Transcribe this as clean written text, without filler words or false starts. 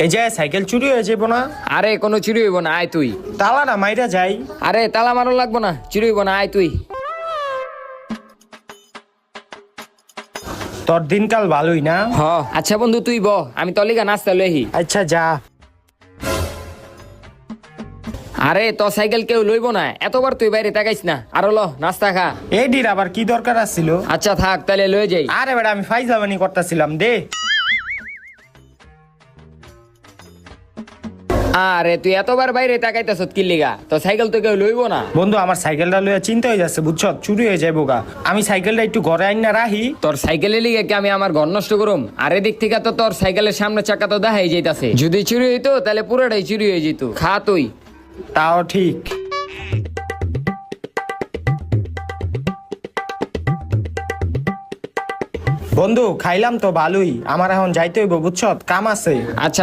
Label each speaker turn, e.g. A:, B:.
A: এই যে সাইকেল চুরি হয়ে যাবো না?
B: আরে কোনো চুরি হইব না, আয় তুই।
A: তালা না মাইরা যাই।
B: আরে তালা মারো লাগবো না, চুরি হইব না, আয় তুই।
A: তোর দিনকাল ভালোই না?
B: হ আচ্ছা বন্ধু তুই ব, আমি তলিকা নাস্তা লইহি।
A: আচ্ছা যা।
B: আরে তোর সাইকেল কেউ লইব না, এতবার তুই বাইরে তাকাইস না। আরো ল নাস্তা খা।
A: এডির আবার কি দরকার আছিল?
B: আচ্ছা থাক তাহলে লয়ে যাই।
A: আরে বেটা আমি ফাইজলামানি করতেছিলাম দে।
B: আরে তুই এতবার বাইরে তাকাইতেছ কি লিগা? তোর সাইকেল তো কেউ লইব না।
A: বন্ধু আমার সাইকেলটা লইয়া চিন্তা হয়ে যাচ্ছে বুঝছ, চুরি হয়ে যাবো গা। আমি সাইকেলটা একটু ঘরে আইন না রাহি।
B: তোর সাইকেলের লিগে কি আমি আমার ঘর নষ্ট করুম? আরে দিক থেকে তো তোর সাইকেলের সামনে চাকা তো দেখাই যাইতাছে, যদি চুরি হইতো তাহলে পুরোটাই চুরি হয়ে যেত। খা তুই।
A: তাও ঠিক। বন্ধু খাইলাম তো ভালোই, আমার এখন যাইতে হইব বুঝছ, কাম আছে।
B: আচ্ছা